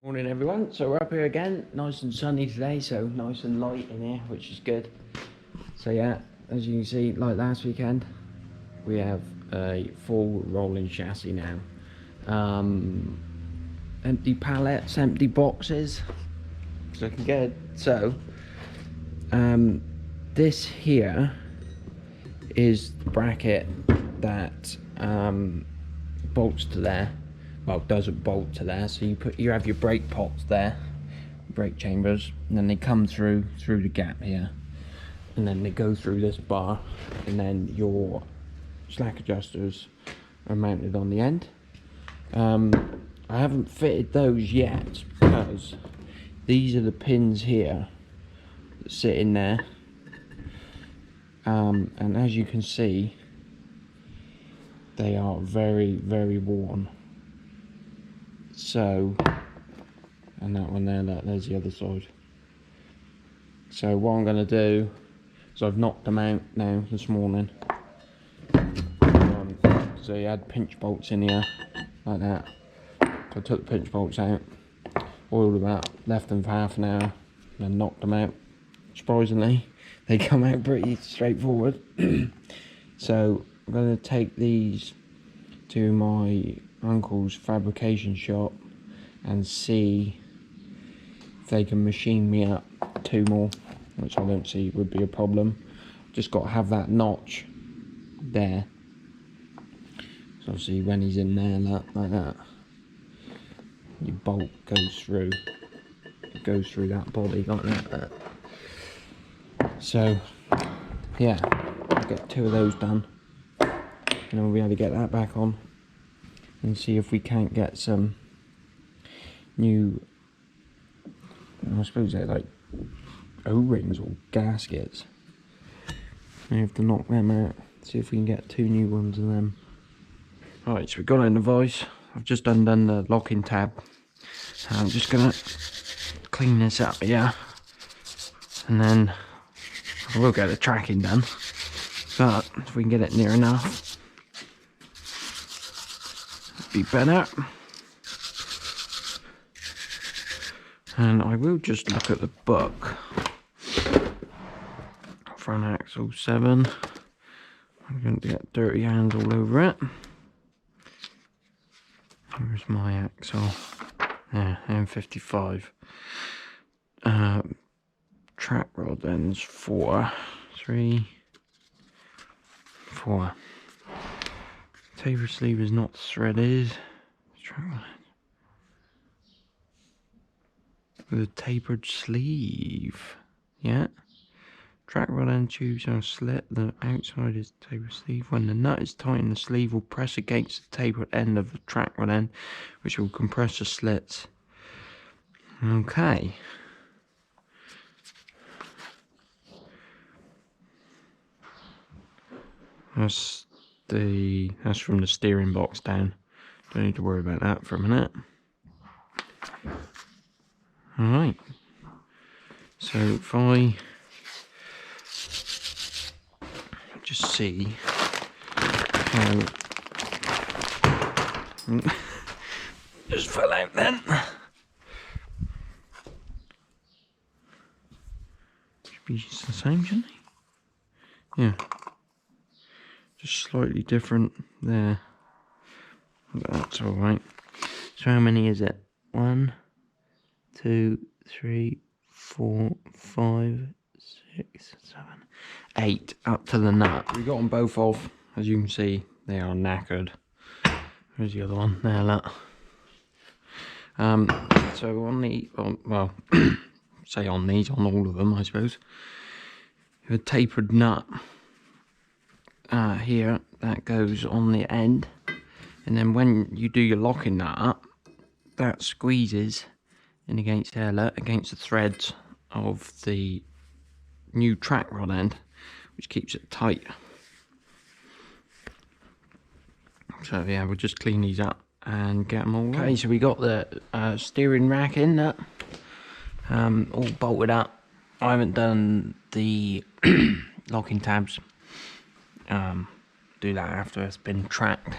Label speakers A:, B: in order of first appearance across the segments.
A: Morning everyone, so we're up here again, nice and sunny today, so nice and light in here, which is good. So yeah, as you can see, like last weekend, we have a full rolling chassis now. Empty pallets, empty boxes, it's looking good. So, this here is the bracket that bolts to there. Well, doesn't bolt to there, so you have your brake pots there, brake chambers, and then they come through the gap here, and then they go through this bar, and then your slack adjusters are mounted on the end. I haven't fitted those yet because these are the pins here that sit in there, and as you can see, they are very, very worn. So, and that one there, there's the other side. So what I'm going to do is I've knocked them out now this morning. So you had pinch bolts in here, like that. So I took the pinch bolts out, oiled them up, left them for half an hour, then knocked them out. Surprisingly, they come out pretty straightforward. So I'm going to take these to my uncle's fabrication shop and see if they can machine me up 2 more, which I don't see would be a problem. Just got to have that notch there, so obviously when he's in there like that, your bolt goes through, it goes through that body like that. So yeah, I'll get 2 of those done, and then we'll be able to get that back on and see if we can't get some new, I suppose they're like O-rings or gaskets. We have to knock them out, see if we can get 2 new ones of them. Right, so we've got it in the vise. I've just undone the locking tab. I'm just gonna clean this up here, and then I will get the tracking done, but if we can get it near enough, be better. And I will just look at the book. Front axle 7. I'm going to get dirty hands all over it. Where's my axle? Yeah, M55. Track rod ends 4. 3, 4. Taper sleeve is not threaded. With a tapered sleeve. Yeah. Track rod end tubes are slit. The outside is tapered sleeve. When the nut is tightened, the sleeve will press against the tapered end of the track rod end, which will compress the slits. Okay. That's from the steering box down. Don't need to worry about that for a minute. Alright. So if I just see how just fell out then. Should be just the same, shouldn't he? Yeah. Just slightly different there. But that's alright. So how many is it? 1, 2, 3, 4, 5, 6, 7, 8 up to the nut. We got them both off. As you can see, they are knackered. Where's the other one? There, look. So on the, well, say on these, on all of them, I suppose. You have a tapered nut here that goes on the end, and then when you do your locking that up, that squeezes in against there, look, against the threads of the new track rod end, which keeps it tight. So yeah, we'll just clean these up and get them all. Okay, so we got the steering rack in that, all bolted up. I haven't done the locking tabs. Do that after it's been tracked.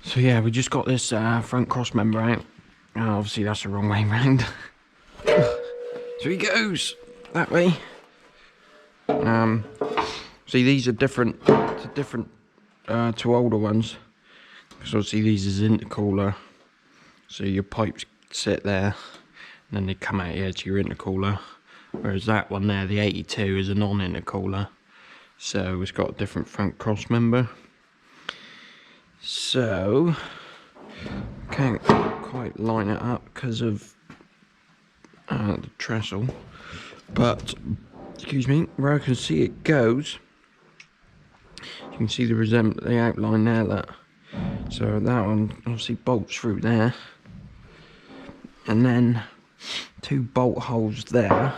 A: So yeah, we just got this front cross member out. Oh, obviously that's the wrong way round. So he goes that way. See, these are different to older ones, because obviously these is intercooler. So your pipes sit there, and then they come out here to your intercooler. Whereas that one there, the 82, is a non-intercooler. So it's got a different front cross member. So can't quite line it up because of the trestle. But excuse me, where I can see it goes, you can see the outline there. That so that one obviously bolts through there, and then 2 bolt holes there,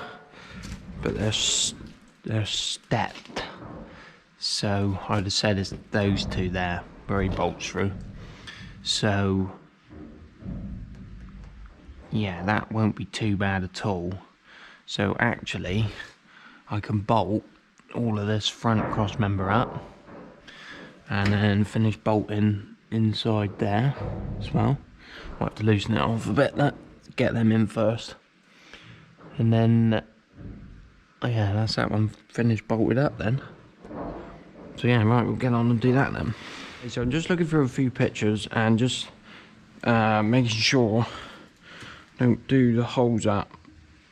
A: but they're stepped. So I'd have said it's those 2 there where he bolts through. So yeah, that won't be too bad at all. So actually, I can bolt all of this front cross member up, and then finish bolting inside there as well. I'll have to loosen it off a bit, get them in first, and then yeah, that's that one finished bolted up then. So yeah, right, we'll get on and do that then. Okay, so I'm just looking through a few pictures and just making sure I don't do the holes up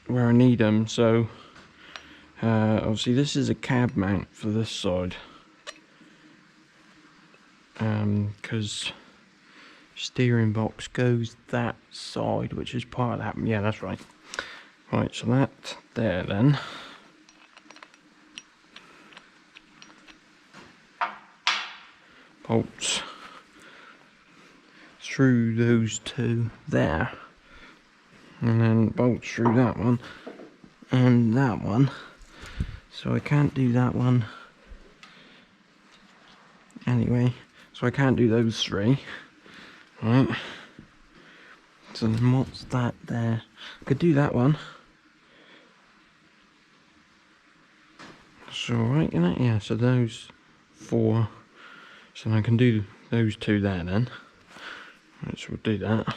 A: where I need them. So obviously this is a cab mount for this side, because steering box goes that side, which is part of that. Yeah, that's right. Right, so that there then. Bolts through those 2 there, and then bolts through that one and that one. So I can't do that one anyway, so I can't do those 3. Right, so then what's that there? I could do that one. It's alright, isn't it? Yeah, so those 4. So I can do those 2 there then. Right, so we'll do that.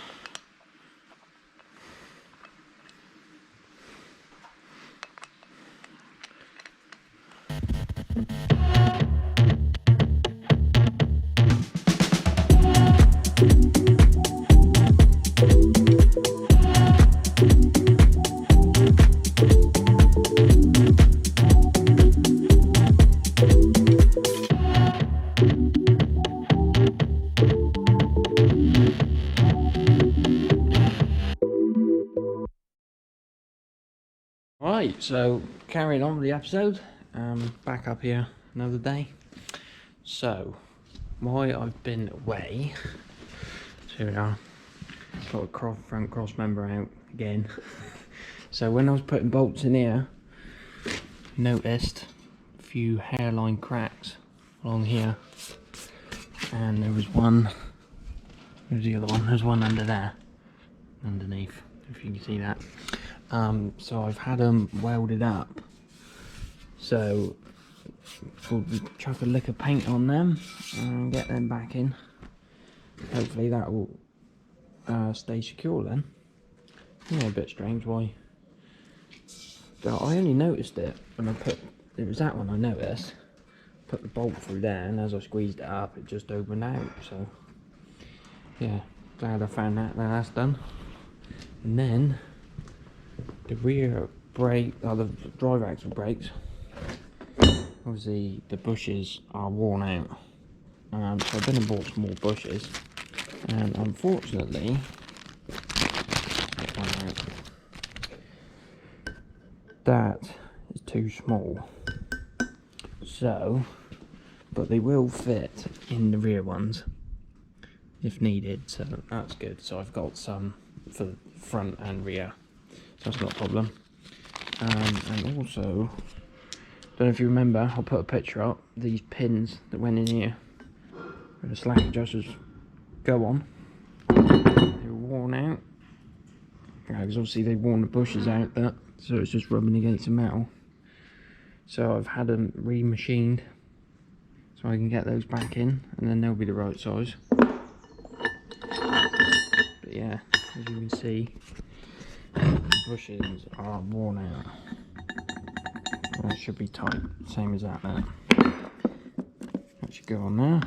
A: Right, so carrying on with the episode, back up here another day. So, why I've been away, so here we are, got a front cross member out again. So when I was putting bolts in here, noticed a few hairline cracks along here, and there was one, where's the other one? There's one under there, underneath, if you can see that. So I've had them welded up, so we'll chuck a lick of paint on them and get them back in. Hopefully that will stay secure then. Yeah, a bit strange why. So I only noticed it when I put, it was that one I noticed, put the bolt through there, and as I squeezed it up it just opened out. So yeah, glad I found that. Now that's done. And then the rear brake, the drive axle brakes, obviously the bushes are worn out, so I've been and bought some more bushes, and unfortunately that is too small. So, but they will fit in the rear ones if needed, so that's good. So I've got some for the front and rear, so that's not a problem. And also, don't know if you remember, I'll put a picture up, these pins that went in here where the slack adjusters go on, they were worn out, because obviously they've worn the bushes out, that, so it's just rubbing against the metal. So I've had them remachined so I can get those back in, and then they'll be the right size. But yeah, as you can see, the bushes are worn out. That should be tight, same as that there. That should go on there.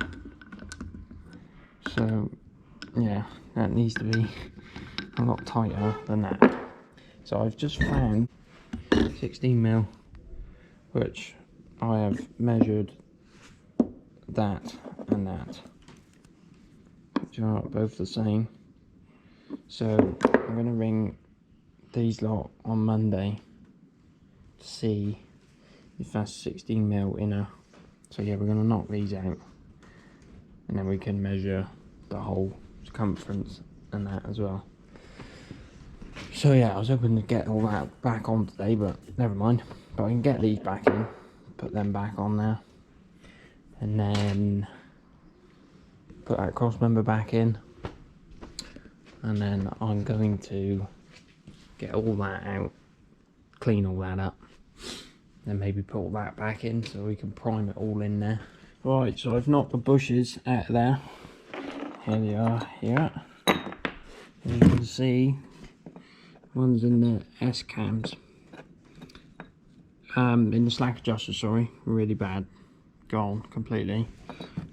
A: So yeah, that needs to be a lot tighter than that. So I've just found 16mm, which I have measured that and that, which are both the same. So I'm going to ring these lot on Monday to see if that's 16mm inner. So yeah, we're going to knock these out, and then we can measure the whole circumference and that as well. So yeah, I was hoping to get all that back on today, but never mind. But I can get these back in, put them back on there, and then put that cross member back in, and then I'm going to get all that out, clean all that up, then maybe put all that back in so we can prime it all in there. Right, so I've knocked the bushes out of there. Here they are here. And you can see one's in the S cams, in the slack adjuster, sorry, really bad, gone completely.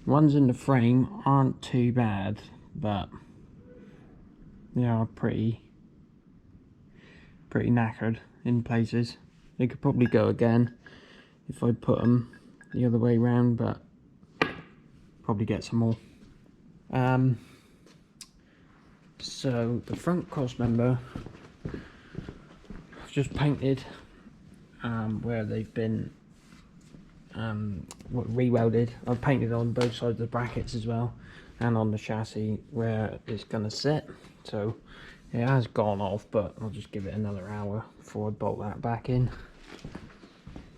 A: Ones in the frame aren't too bad, but they are pretty knackered in places. They could probably go again if I put them the other way round, but probably get some more. So the front cross member, I've just painted where they've been re-welded. I've painted on both sides of the brackets as well, and on the chassis where it's going to sit. So it has gone off, but I'll just give it another hour before I bolt that back in.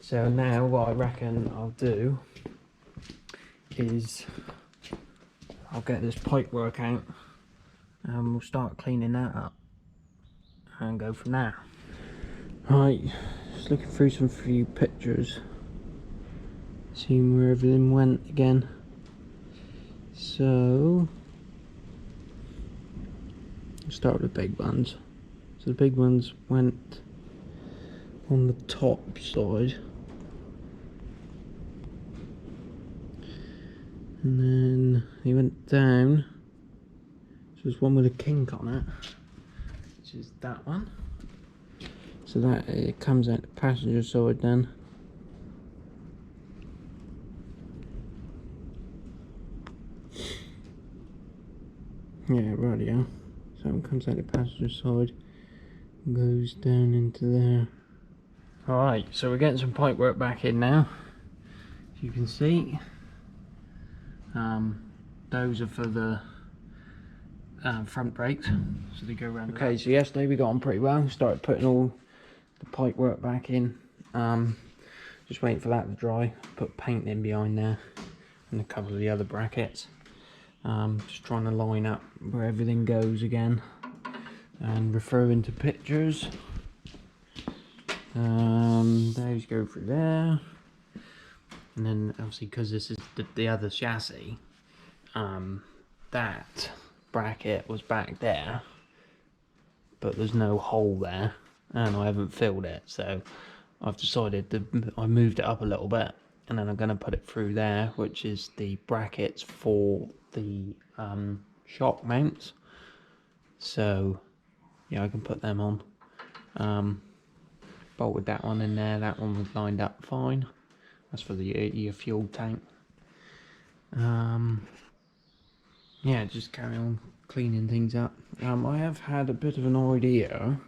A: So now what I reckon I'll do is I'll get this pipe work out and we'll start cleaning that up and go from there. Right, just looking through some few pictures, seeing where everything went again. So I'll start with the big ones. So the big ones went on the top side, and then he went down. So there's one with a kink on it, which is that one. So that it comes out the passenger side then. Yeah, rightio. So it comes out the passenger side, goes down into there. Alright, so we're getting some pipe work back in now. As you can see, those are for the front brakes, so they go around. Okay, so yesterday we got on pretty well. Started putting all the pipe work back in. Just waiting for that to dry. Put paint in behind there and a couple of the other brackets. Just trying to line up where everything goes again and referring to pictures. Those go through there, and then obviously because this is the other chassis, that bracket was back there, but there's no hole there, and I haven't filled it, so I've decided to I moved it up a little bit, and then I'm going to put it through there, which is the brackets for the shock mounts. So yeah, I can put them on. Bolted that one in there, that one was lined up fine. That's for your fuel tank. Yeah, just carry on cleaning things up. I have had a bit of an idea.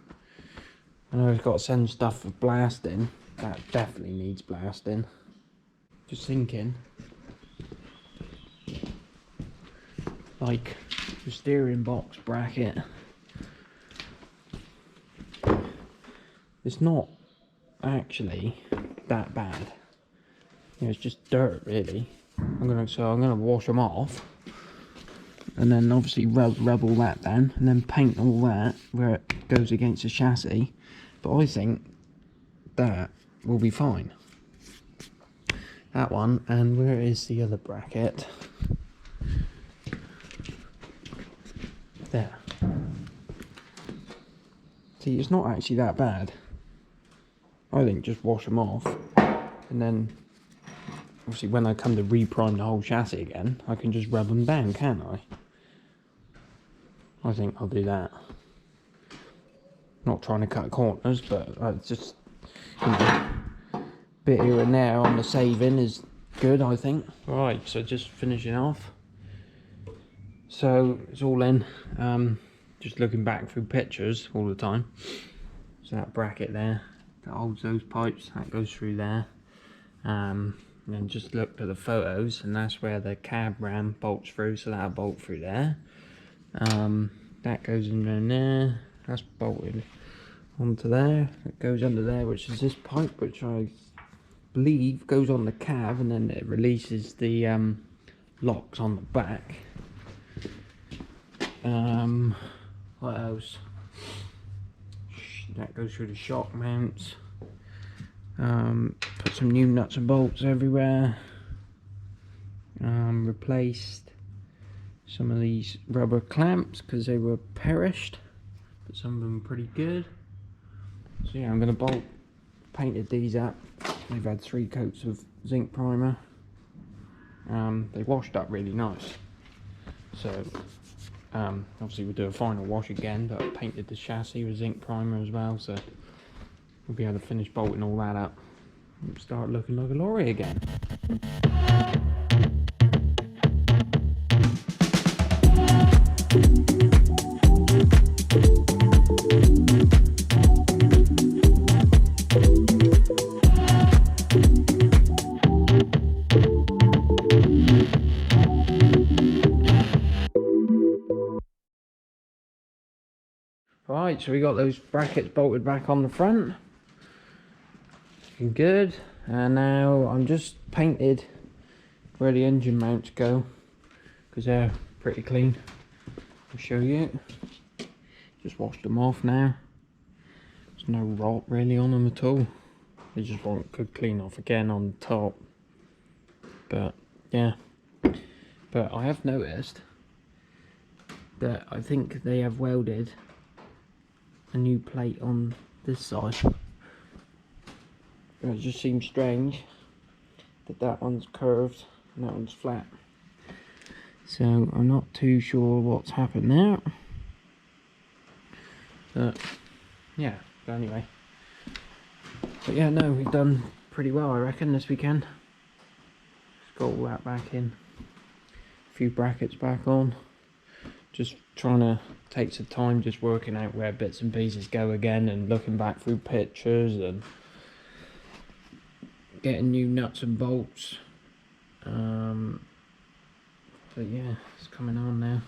A: I know I've got to send stuff for blasting. That definitely needs blasting. Just thinking, like the steering box bracket, it's not actually that bad. You know, it's just dirt really. I'm gonna wash them off, and then obviously rub all that down, and then paint all that where it goes against the chassis. But I think that will be fine. That one, and where is the other bracket? There. See, it's not actually that bad. I think just wash them off, and then obviously when I come to reprime the whole chassis again, I can just rub them down, can't I? I think I'll do that. Not trying to cut corners, but just, you know, bit here and there on the saving is good, I think. Right, so just finishing off. So it's all in. Just looking back through pictures all the time. So that bracket there that holds those pipes, that goes through there. And then just looked at the photos, and that's where the cab ram bolts through, so that'll bolt through there. That goes in around there, that's bolted onto there. It goes under there, which is this pipe, which I believe goes on the cab, and then it releases the locks on the back. What else? That goes through the shock mounts. Put some new nuts and bolts everywhere. Replaced some of these rubber clamps because they were perished, but some of them are pretty good. So yeah, I'm going to painted these up. They've had 3 coats of zinc primer. They washed up really nice. So obviously we'll do a final wash again, but I painted the chassis with zinc primer as well, so we'll be able to finish bolting all that up and start looking like a lorry again. Right, so we got those brackets bolted back on the front. Looking good. And now I'm just painted where the engine mounts go, because they're pretty clean. I'll show you. Just washed them off now. There's no rot really on them at all. They just want good clean off again on the top. But yeah. But I have noticed that I think they have welded a new plate on this side. It just seems strange that that one's curved and that one's flat. So I'm not too sure what's happened there. But yeah, but anyway. But yeah, no, we've done pretty well, I reckon, this weekend. Just got all that back in. A few brackets back on. Just trying to take some time just working out where bits and pieces go again, and looking back through pictures and getting new nuts and bolts. But yeah, it's coming on now.